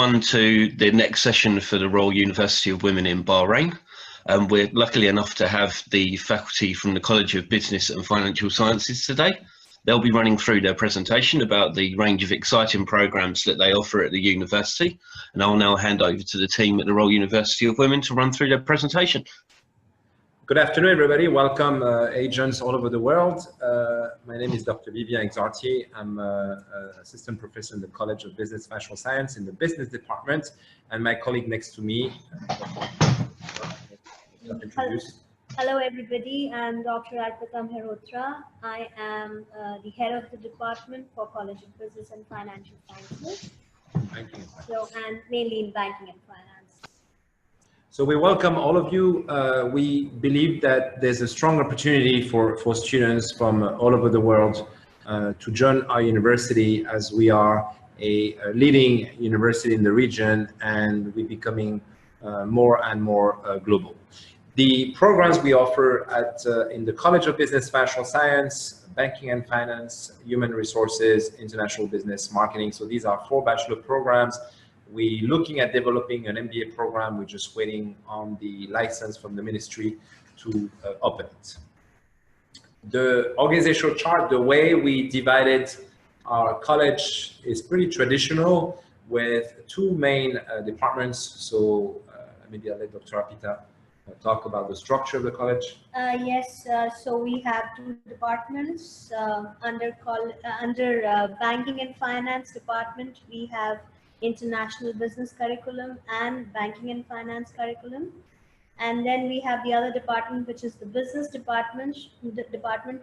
everyone to the next session for the Royal University of Women in Bahrain. We're lucky enough to have the faculty from the College of Business and Financial Sciences today. They'll be running through their presentation about the range of exciting programs that they offer at the university. And I'll now hand over to the team at the Royal University of Women to run through their presentation. Good afternoon, everybody. Welcome, agents all over the world. My name is Dr. Vivien Exartier. I'm an assistant professor in the College of Business and Financial Science in the business department. And my colleague next to me. Hello, everybody. I'm Dr. Arpita Mehrotra. I am the head of the department for College of Business and Financial Sciences. And mainly in banking and finance. So we welcome all of you. We believe that there's a strong opportunity for students from all over the world to join our university, as we are a leading university in the region and we're becoming more and more global. The programs we offer in the College of Business Financial Science, Banking and Finance, Human Resources, International Business, Marketing. So these are 4 bachelor programs. We're looking at developing an MBA program. We're just waiting on the license from the ministry to open it. The organizational chart, the way we divided our college is pretty traditional with 2 main departments. So maybe I'll let Dr. Arpita talk about the structure of the college. Yes, so we have 2 departments. Under Banking and Finance department, we have International Business Curriculum and Banking and Finance Curriculum. And then we have the other department, which is the Business Department,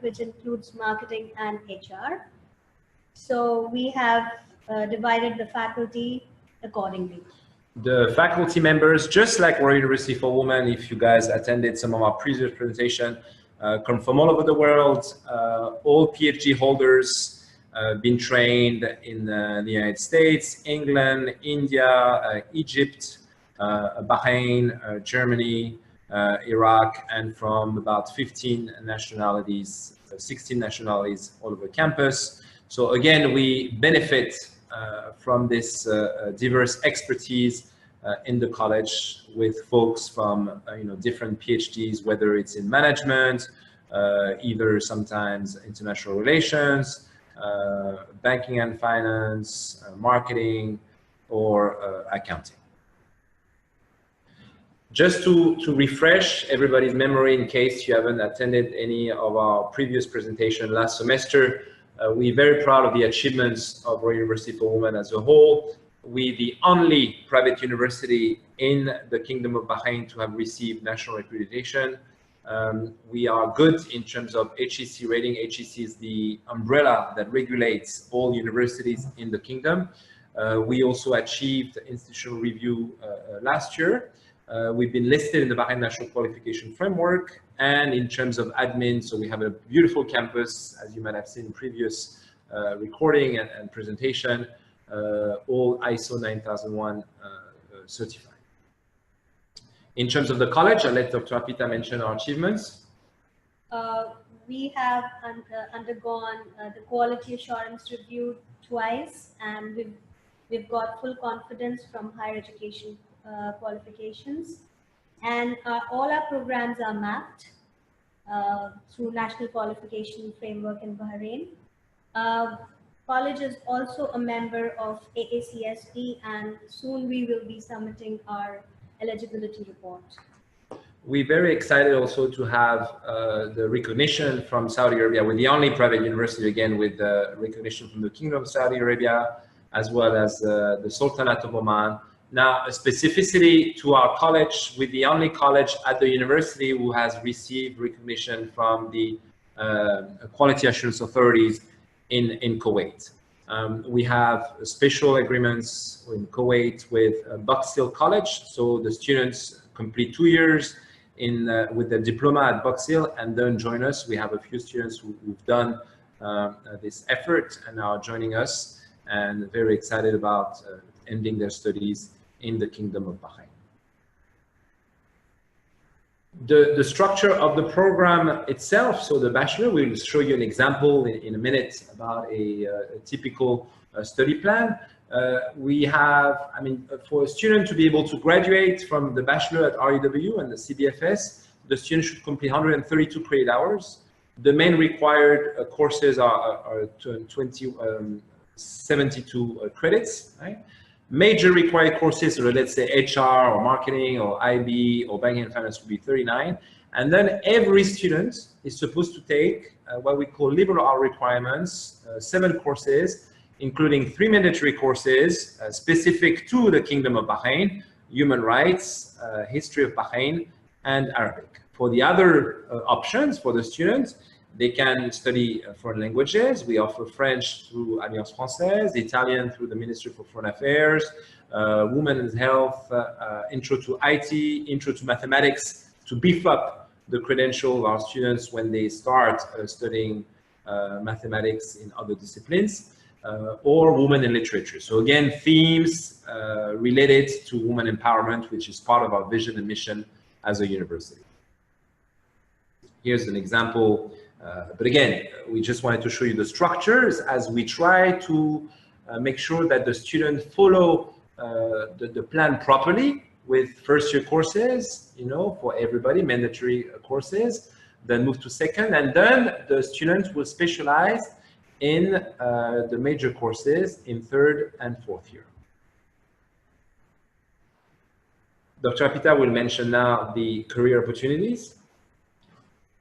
which includes Marketing and HR. So we have divided the faculty accordingly. The faculty members, just like Royal University for Women, if you guys attended some of our previous presentation, come from all over the world, all PhD holders, been trained in the United States, England, India, Egypt, Bahrain, Germany, Iraq, and from about 15 nationalities, 16 nationalities all over campus. So again, we benefit from this diverse expertise in the college with folks from different PhDs, whether it's in management, either sometimes international relations, banking and finance, marketing, or accounting. Just to refresh everybody's memory, in case you haven't attended any of our previous presentation last semester, we're very proud of the achievements of Royal University for Women as a whole. We're the only private university in the Kingdom of Bahrain to have received national accreditation. We are good in terms of HEC rating. HEC is the umbrella that regulates all universities in the kingdom. We also achieved institutional review last year. We've been listed in the Bahrain National Qualification Framework, and in terms of admin, so we have a beautiful campus, as you might have seen in previous recording and presentation, all ISO 9001 certified. In terms of the college, I'll let Dr. Arpita mention our achievements. We have undergone the quality assurance review twice, and we've got full confidence from higher education qualifications. And all our programs are mapped through National Qualification Framework in Bahrain. College is also a member of AACSB, and soon we will be submitting our eligibility report. We're very excited also to have the recognition from Saudi Arabia. We're the only private university, again, with recognition from the Kingdom of Saudi Arabia, as well as the Sultanate of Oman. Now, a specificity to our college, we're the only college at the university who has received recognition from the quality assurance authorities in Kuwait. We have special agreements in Kuwait with Box Hill College, so the students complete 2 years with the diploma at Box Hill and then join us. We have a few students who've done this effort and are joining us, and very excited about ending their studies in the Kingdom of Bahrain. The structure of the program itself, so the bachelor, we'll show you an example in a minute about a typical study plan. We have, I mean, for a student to be able to graduate from the bachelor at RUW and the CBFS, the student should complete 132 credit hours. The main required courses are 72 credits, right? Major required courses, so let's say HR or marketing or IB or banking and finance would be 39. And then every student is supposed to take what we call liberal art requirements, 7 courses, including 3 mandatory courses specific to the Kingdom of Bahrain, human rights, history of Bahrain, and Arabic. For the other options for the students, they can study foreign languages. We offer French through Alliance Française, Italian through the Ministry for Foreign Affairs, Women's Health, Intro to IT, Intro to Mathematics, to beef up the credential of our students when they start studying mathematics in other disciplines, or women in literature. So again, themes related to women empowerment, which is part of our vision and mission as a university. Here's an example, but again, we just wanted to show you the structures as we try to make sure that the students follow the plan properly, with first-year courses, you know, for everybody, mandatory courses, then move to second, and then the students will specialize in the major courses in third and fourth year. Dr. Apita will mention now the career opportunities.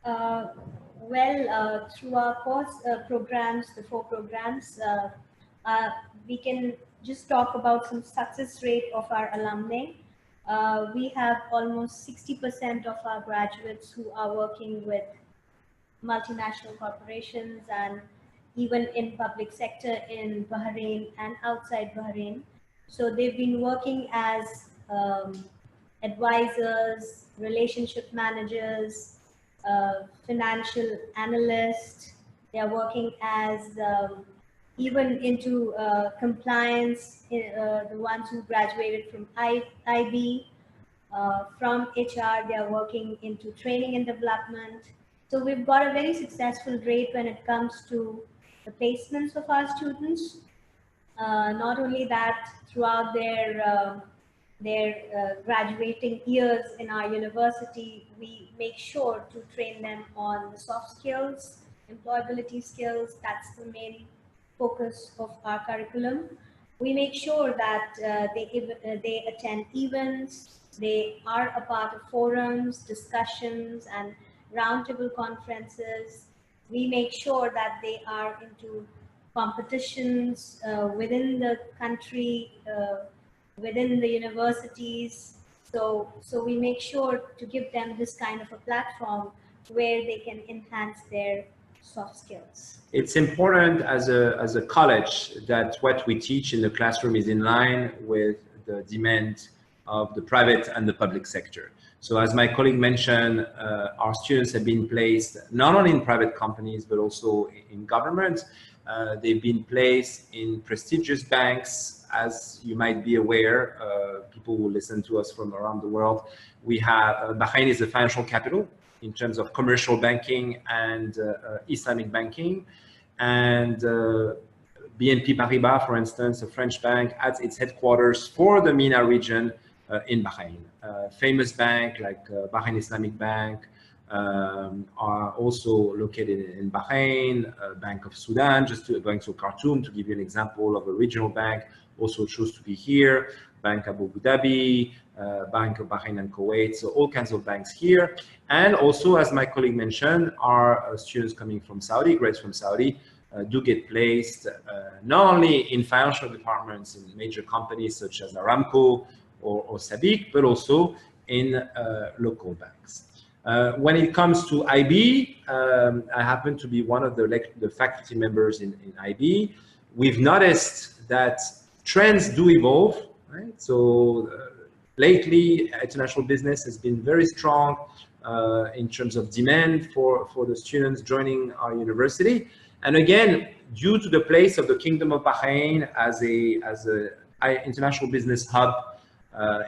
Through our course programs, the 4 programs, we can just talk about some success rate of our alumni. We have almost 60% of our graduates who are working with multinational corporations and even in public sector in Bahrain and outside Bahrain. So they've been working as advisors, relationship managers, financial analysts. They are working as even into compliance, the ones who graduated from IB, from HR, they are working into training and development. So we've got a very successful rate when it comes to the placements of our students. Not only that, throughout their graduating years in our university, we make sure to train them on the soft skills, employability skills. That's the main focus of our curriculum. We make sure that they attend events, they are a part of forums, discussions, and roundtable conferences. We make sure that they are into competitions within the country, within the universities. So we make sure to give them this kind of a platform where they can enhance their soft skills. It's important as a college that what we teach in the classroom is in line with the demand of the private and the public sector. So as my colleague mentioned, our students have been placed not only in private companies, but also in government. They've been placed in prestigious banks. As you might be aware, people who listen to us from around the world, we have, Bahrain is a financial capital in terms of commercial banking and Islamic banking. And BNP Paribas, for instance, a French bank, has its headquarters for the MENA region in Bahrain. Famous bank like Bahrain Islamic Bank are also located in Bahrain, Bank of Sudan, going to Khartoum, to give you an example of a regional bank, also chose to be here, Bank Abu Dhabi, Bank of Bahrain and Kuwait, so all kinds of banks here. And also, as my colleague mentioned, our students coming from Saudi, graduates from Saudi, do get placed not only in financial departments in major companies such as Aramco or Sabiq, but also in local banks. When it comes to IB, I happen to be one of the faculty members in IB. We've noticed that trends do evolve, right? So lately, international business has been very strong in terms of demand for the students joining our university. And again, due to the place of the Kingdom of Bahrain as a international business hub,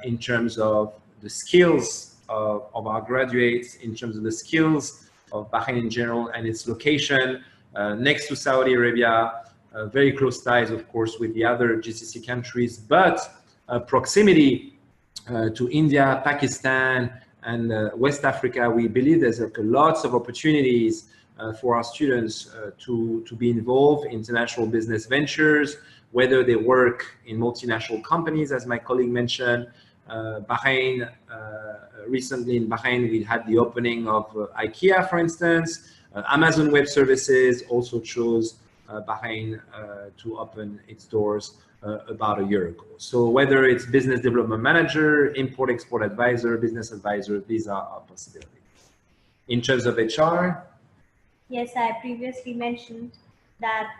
in terms of the skills of our graduates, in terms of the skills of Bahrain in general and its location next to Saudi Arabia, very close ties, of course, with the other GCC countries, but proximity to India, Pakistan, and West Africa. We believe there's lots of opportunities for our students to be involved in international business ventures, whether they work in multinational companies, as my colleague mentioned. Bahrain, recently in Bahrain, we had the opening of IKEA, for instance. Amazon Web Services also chose Bahrain to open its doors about a year ago. So whether it's business development manager, import-export advisor, business advisor, these are possibilities. In terms of HR? Yes, I previously mentioned that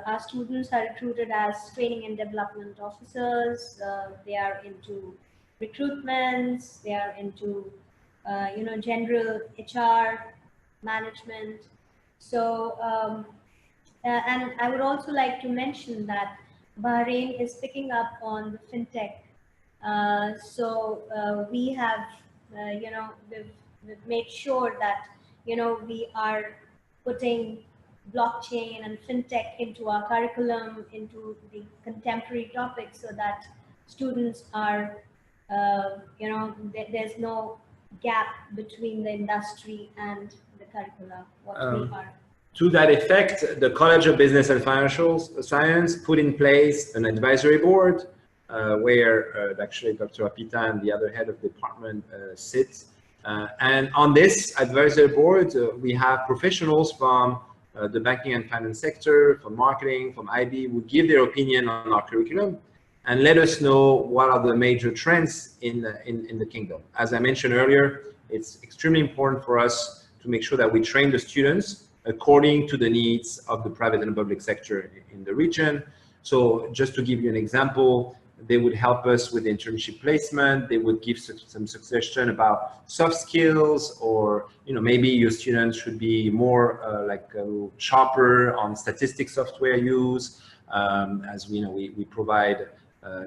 our students are recruited as training and development officers. They are into recruitments, they are into general HR management. So and I would also like to mention that Bahrain is picking up on the fintech. We have, we've made sure that, we are putting blockchain and fintech into our curriculum, into the contemporary topics, so that students are, there's no gap between the industry and the curricula, what we are. To that effect, the College of Business and Financial Science put in place an advisory board where actually Dr. Apita and the other head of the department sit. And on this advisory board, we have professionals from the banking and finance sector, from marketing, from IB, who give their opinion on our curriculum and let us know what are the major trends in the kingdom. As I mentioned earlier, it's extremely important for us to make sure that we train the students according to the needs of the private and public sector in the region. So just to give you an example, they would help us with internship placement. They would give some suggestion about soft skills, or maybe your students should be more sharper on statistics software use, as we know we provide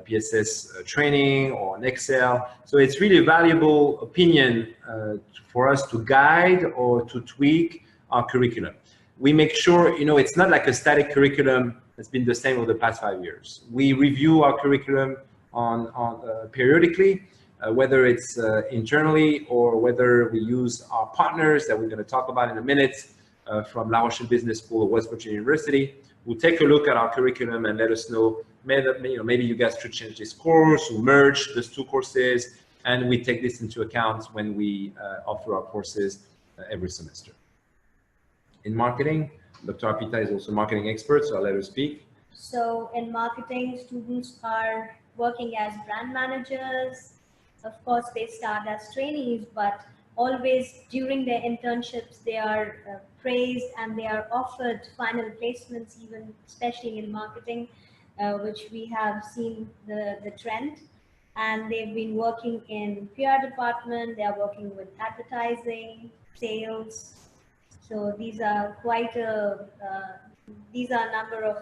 PSS training or on Excel. So it's really a valuable opinion for us to guide or to tweak our curriculum. We make sure, it's not like a static curriculum that's been the same over the past 5 years. We review our curriculum periodically, whether it's internally or whether we use our partners that we're going to talk about in a minute from La Rochelle Business School or West Virginia University. We'll take a look at our curriculum and let us know, maybe you guys should change this course or merge these two courses, and we take this into account when we offer our courses every semester. In marketing, Dr. Apita is also a marketing expert, so I'll let her speak. So in marketing, students are working as brand managers. Of course, they start as trainees, but always during their internships, they are praised and they are offered final placements, even especially in marketing, which we have seen the trend. And they've been working in PR department, they are working with advertising, sales. So these are quite a number of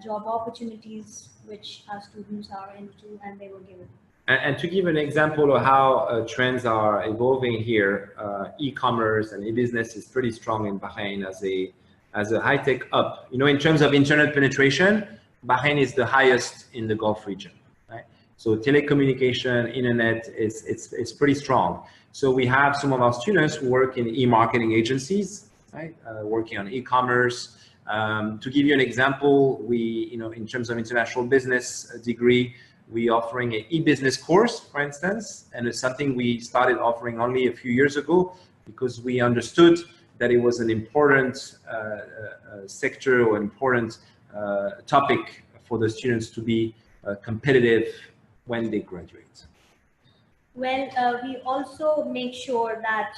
job opportunities which our students are into and they were given. And to give an example of how trends are evolving here, e-commerce and e-business is pretty strong in Bahrain as a high-tech hub. In terms of internet penetration, Bahrain is the highest in the Gulf region. Right? So telecommunication, internet it's pretty strong. So we have some of our students who work in e-marketing agencies, right? Working on e-commerce. To give you an example, we, in terms of international business degree, we offering an e-business course, for instance, and it's something we started offering only a few years ago because we understood that it was an important sector or important topic for the students to be competitive when they graduate. Well, we also make sure that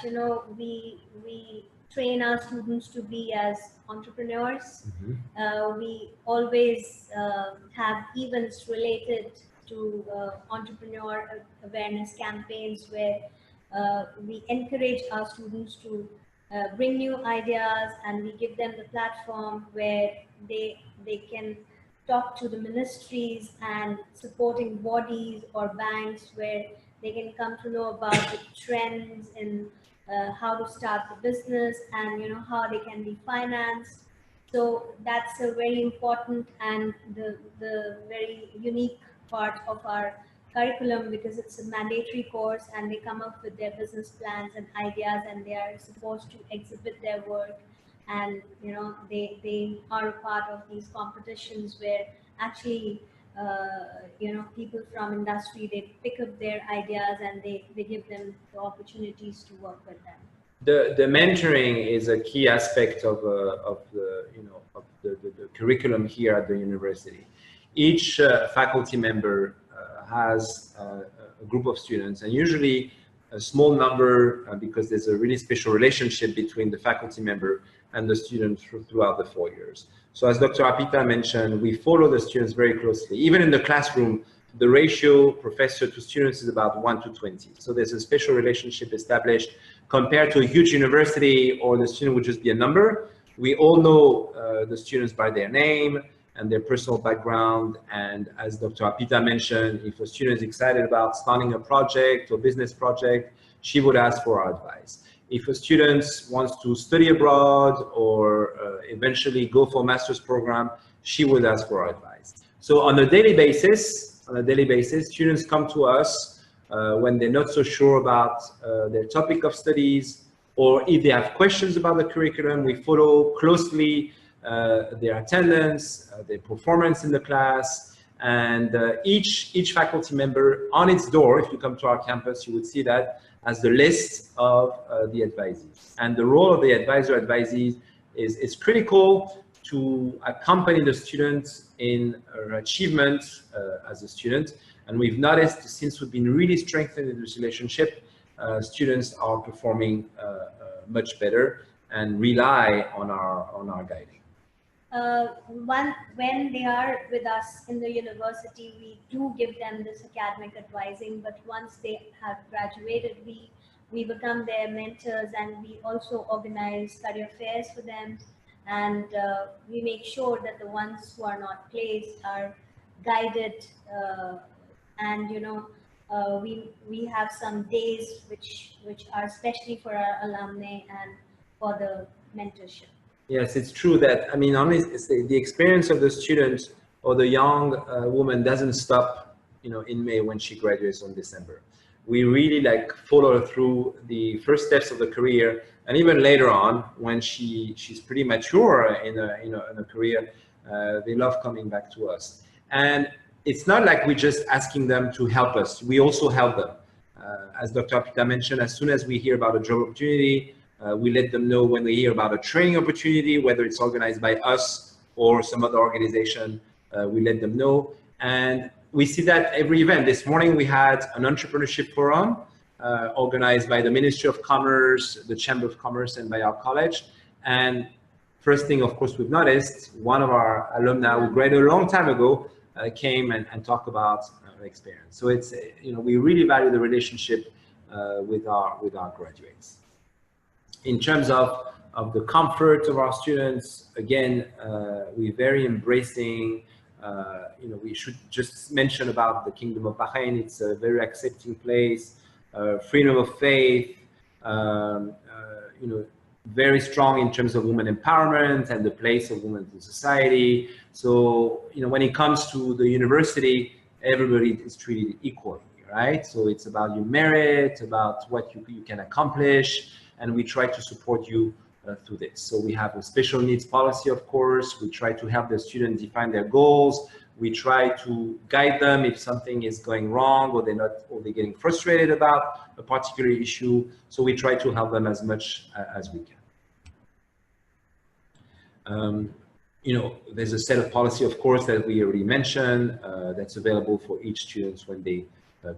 we train our students to be as entrepreneurs. Mm-hmm. We always have events related to entrepreneur awareness campaigns where we encourage our students to bring new ideas, and we give them the platform where they can talk to the ministries and supporting bodies or banks where they can come to know about the trends in how to start the business and how they can be financed. So that's a very important and the very unique part of our curriculum, because it's a mandatory course and they come up with their business plans and ideas and they are supposed to exhibit their work, and they are a part of these competitions where actually people from industry, they pick up their ideas and they give them the opportunities to work with them. The mentoring is a key aspect of the curriculum here at the university. Each faculty member has a group of students, and usually a small number, because there's a really special relationship between the faculty member and the student throughout the 4 years. So as Dr. Apita mentioned, we follow the students very closely. Even in the classroom, the ratio professor to students is about 1 to 20. So there's a special relationship established compared to a huge university, or the student would just be a number. We all know the students by their name and their personal background. And as Dr. Apita mentioned, if a student is excited about starting a project or business project, she would ask for our advice. If a student wants to study abroad or eventually go for a master's program, she would ask for our advice. So on a daily basis, students come to us when they're not so sure about their topic of studies, or if they have questions about the curriculum. We follow closely their attendance, their performance in the class, and each faculty member on its door, if you come to our campus, you would see that as the list of the advisees. And the role of the advisees is critical to accompany the student in her achievement as a student. And we've noticed, since we've been really strengthening this relationship, students are performing much better and rely on our guiding. When they are with us in the university, we do give them this academic advising, but once they have graduated, we become their mentors, and we also organize career fairs for them, and we make sure that the ones who are not placed are guided, and we have some days which are especially for our alumni and for the mentorship. Yes, it's true that, I mean, honestly, the experience of the student or the young woman doesn't stop, in May when she graduates in December. We really follow her through the first steps of the career, and even later on when she's pretty mature in a career, they love coming back to us. And it's not like we're just asking them to help us. We also help them. As Dr. Apita mentioned, as soon as we hear about a job opportunity, we let them know. When we hear about a training opportunity, whether it's organized by us or some other organization, we let them know. And we see that every event. This morning we had an entrepreneurship forum organized by the Ministry of Commerce, the Chamber of Commerce, and by our college. And first thing, of course, we've noticed, one of our alumni who graduated a long time ago came and talked about experience. So it's, we really value the relationship with our graduates. In terms of the comfort of our students, again, we're very embracing. We should just mention about the Kingdom of Bahrain. It's a very accepting place, freedom of faith, very strong in terms of women empowerment and the place of women in society. So, when it comes to the university, everybody is treated equally, right? So it's about your merit, about what you can accomplish, and we try to support you through this. So we have a special needs policy, of course. We try to help the students define their goals. We try to guide them if something is going wrong, or they're getting frustrated about a particular issue. So we try to help them as much as we can. There's a set of policy, of course, that we already mentioned, that's available for each student when they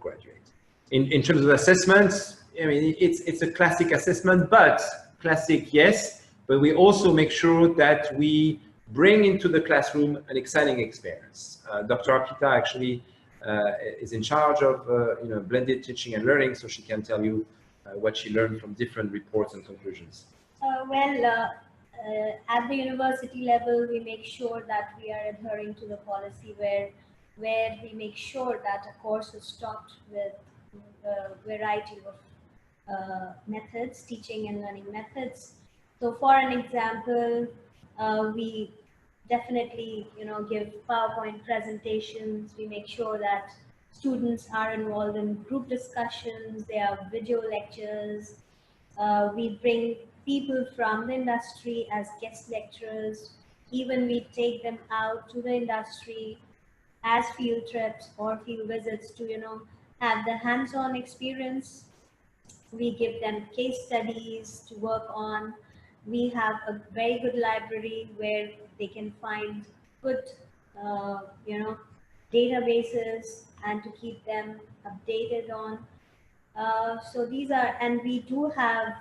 graduate. In terms of assessments, I mean, it's a classic assessment, but classic, yes, but we also make sure that we bring into the classroom an exciting experience. Dr. Apita actually is in charge of blended teaching and learning, so she can tell you what she learned from different reports and conclusions. At the university level, we make sure that we are adhering to the policy where we make sure that a course is taught with a variety of methods, teaching and learning methods. So for an example, We definitely, give PowerPoint presentations. We make sure that students are involved in group discussions. There are video lectures. We bring people from the industry as guest lecturers. Even we take them out to the industry as field trips or field visits to, have the hands-on experience. We give them case studies to work on. We have a very good library where they can find good, you know, databases and to keep them updated on. So these are, and we do have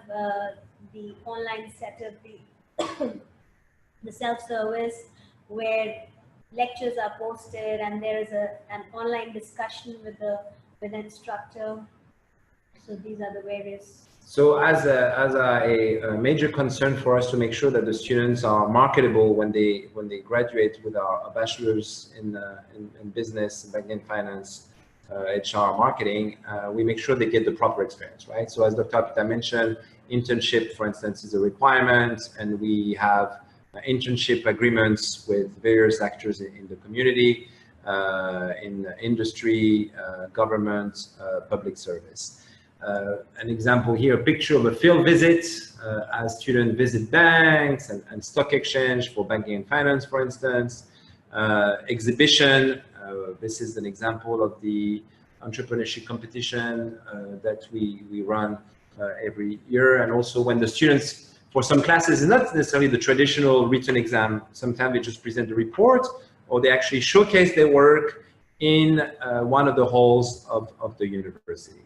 the online setup, the self-service, where lectures are posted and there is an online discussion with the instructor. So these are the various. So as a major concern for us to make sure that the students are marketable when they graduate with our bachelor's in business, banking and finance, HR, marketing, we make sure they get the proper experience, right? So as Dr. Apita mentioned, internship, for instance, is a requirement, and we have internship agreements with various actors in the community, in industry, government, public service. An example here, a picture of a field visit as students visit banks and stock exchange for banking and finance, for instance. Exhibition, this is an example of the entrepreneurship competition that we run every year. And also when the students, for some classes, it's not necessarily the traditional written exam. Sometimes they just present the report, or they actually showcase their work in one of the halls of the university.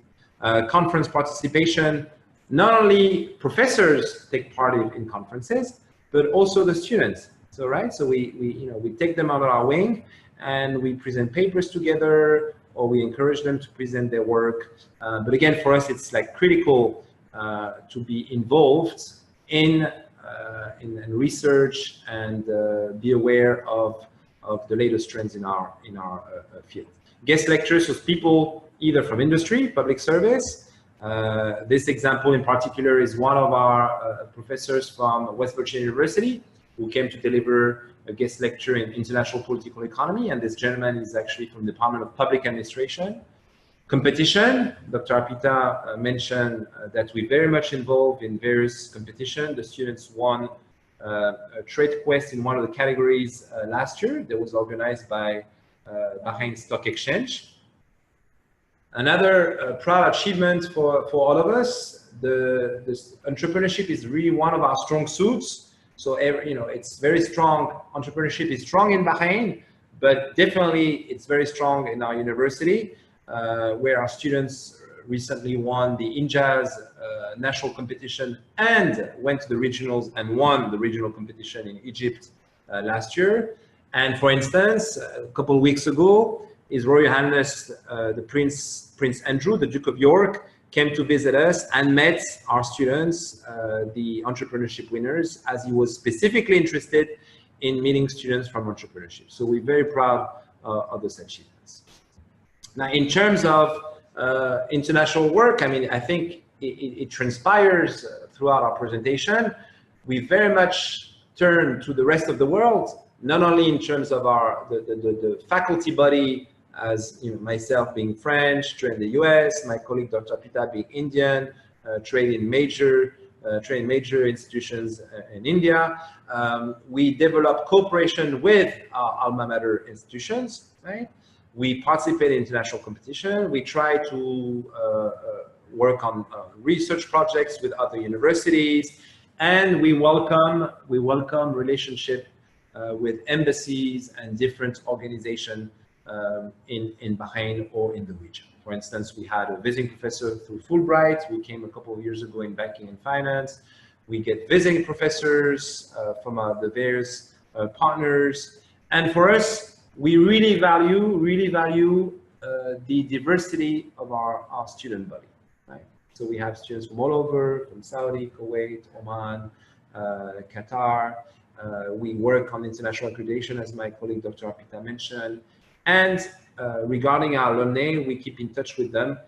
Conference participation, not only professors take part in conferences, but also the students. So so we take them under our wing and we present papers together, or we encourage them to present their work. But again, for us, it's like critical to be involved in research and be aware of the latest trends in our field. Guest lectures with people either from industry, public service. This example in particular is one of our professors from West Virginia University who came to deliver a guest lecture in international political economy, and this gentleman is actually from the Department of Public Administration. Competition, Dr. Apita mentioned that we're very much involved in various competition. The students won a trade quest in one of the categories last year that was organized by Bahrain Stock Exchange. Another proud achievement for all of us, this entrepreneurship is really one of our strong suits. So it's very strong. Entrepreneurship is strong in Bahrain, but definitely it's very strong in our university, where our students recently won the INJAZ national competition and went to the regionals and won the regional competition in Egypt last year. And for instance, a couple of weeks ago, His Royal Highness the Prince Andrew, the Duke of York, came to visit us and met our students, the entrepreneurship winners, as he was specifically interested in meeting students from entrepreneurship. So we're very proud of those achievements. Now, in terms of international work, I mean, I think it transpires throughout our presentation. We very much turn to the rest of the world, not only in terms of the faculty body, as myself being French, trained in the US, my colleague Dr. Apita being Indian, trained in major institutions in India. We develop cooperation with our alma mater institutions, right? We participate in international competition. We try to work on research projects with other universities, and we welcome relationship with embassies and different organizations in Bahrain or in the region. For instance, we had a visiting professor through Fulbright. We came a couple of years ago in banking and finance. We get visiting professors from the various partners. And for us, we really value the diversity of our student body. Right? So we have students from all over, from Saudi, Kuwait, Oman, Qatar. We work on international accreditation, as my colleague Dr. Apita mentioned. And regarding our alumni, we keep in touch with them,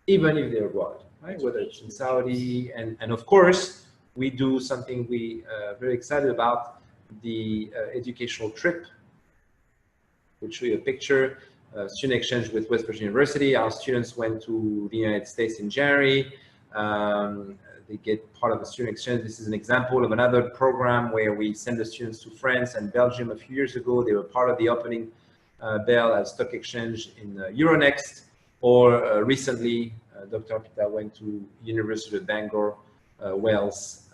even if they're abroad, right? Whether it's in Saudi, and of course, we do something we very excited about. the educational trip. We'll show you a picture. Student exchange with West Virginia University. Our students went to the United States in January. They get part of the student exchange. This is an example of another program where we send the students to France and Belgium a few years ago. They were part of the opening bell at Stock Exchange in Euronext. Or recently, Dr. Arpita went to University of Bangor, Wales,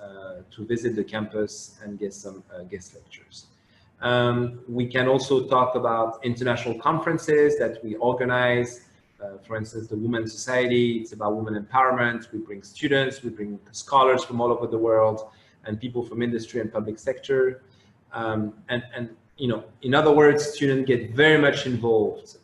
to visit the campus and get some guest lectures. We can also talk about international conferences that we organize. For instance, the Women's Society, it's about women empowerment. We bring students, we bring scholars from all over the world, and people from industry and public sector. And you know, in other words, students get very much involved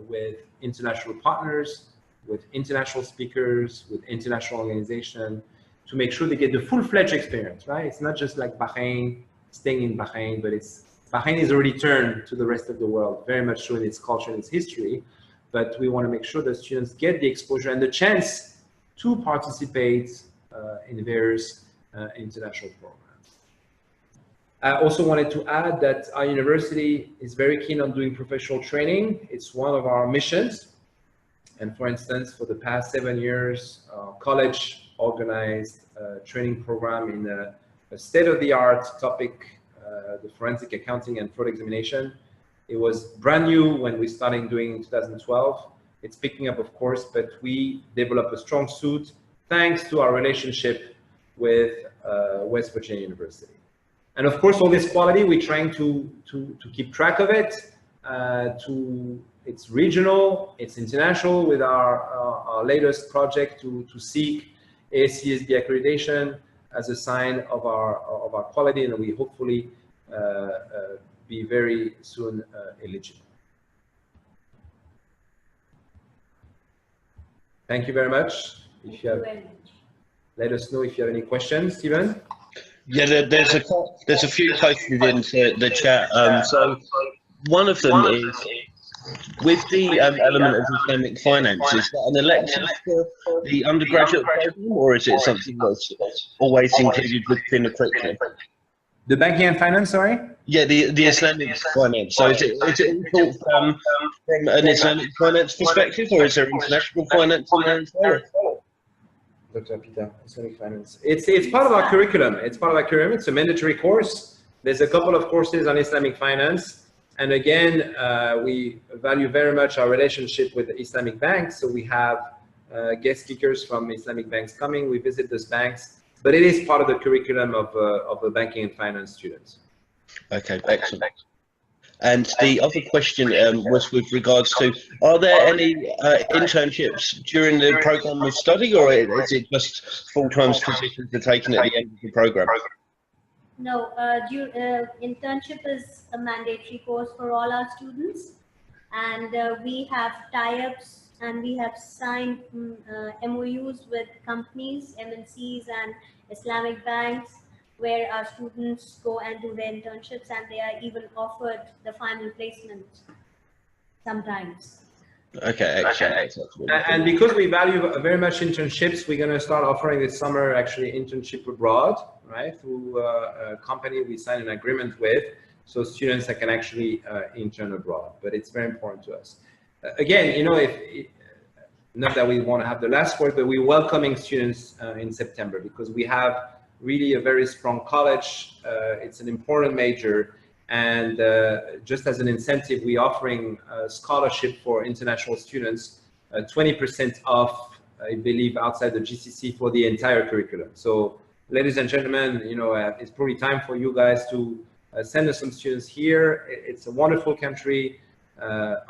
with international partners, with international speakers, with international organizations, to make sure they get the full-fledged experience, right? It's not just like Bahrain, staying in Bahrain, but Bahrain is a return to the rest of the world, very much so in its culture and its history. But we want to make sure that students get the exposure and the chance to participate in various international programs. I also wanted to add that our university is very keen on doing professional training. It's one of our missions. And for instance, for the past 7 years, our college organized a training program in a state-of-the-art topic, the forensic accounting and fraud examination. It was brand new when we started doing in 2012. It's picking up, of course, but we developed a strong suit thanks to our relationship with West Virginia University. And of course, all this quality, we're trying to keep track of it. It's regional, it's international with our latest project to seek ASCSB accreditation as a sign of our quality, and we hopefully be very soon eligible. Thank you very much. If you have, let us know if you have any questions, Stephen. Yeah, there's a few posted into the chat. So one of them is, with the element of Islamic finance, is that an elective for the undergraduate program, or is it something that's always included within the curriculum? The banking and finance, sorry? Yeah, the Islamic finance. So is it all taught from an Islamic finance perspective, or is there international finance in there as well? Dr. Arpita, Islamic finance. It's part of our curriculum. It's part of our curriculum. It's a mandatory course. There's a couple of courses on Islamic finance. And again, we value very much our relationship with the Islamic banks. So we have guest speakers from Islamic banks coming. We visit those banks, but it is part of the curriculum of the banking and finance students. Okay, excellent. And the other question was with regards to, are there any internships during the program of study, or is it just full-time positions are taken at the end of the program? No, internship is a mandatory course for all our students, and we have tie-ups and we have signed MOUs with companies, MNCs and Islamic banks, where our students go and do their internships, and they are even offered the final placement sometimes. Okay, excellent. And because we value very much internships, we're going to start offering this summer actually internship abroad, right? Through a company we signed an agreement with, so students that can actually intern abroad. But it's very important to us. Again, you know, not that we want to have the last word, but we're welcoming students in September, because we have really a very strong college. It's an important major. And just as an incentive, we're offering a scholarship for international students, 20% off, I believe, outside the GCC for the entire curriculum. So, ladies and gentlemen, you know, it's probably time for you guys to send us some students here. It's a wonderful country.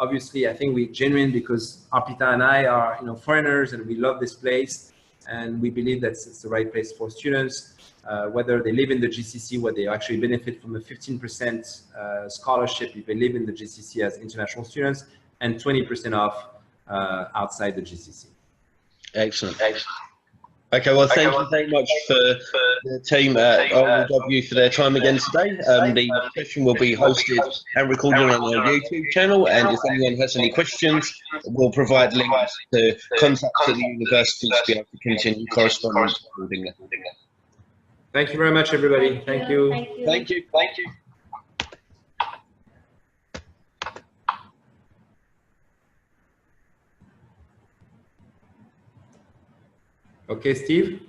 Obviously, I think we're genuine because Arpita and I are, you know, foreigners, and we love this place, and we believe that it's the right place for students. Whether they live in the GCC, where they actually benefit from a 15% scholarship if they live in the GCC as international students, and 20% off outside the GCC. Excellent. Okay, well, thank you very much for the team at RW for their time again today. The session will be hosted and recorded on our YouTube channel, and if anyone has any questions, we'll provide links to contacts at the university to be able to continue correspondence accordingly. Thank you very much, everybody. Thank you. Thank you. Thank you. Thank you. Okay, Steve.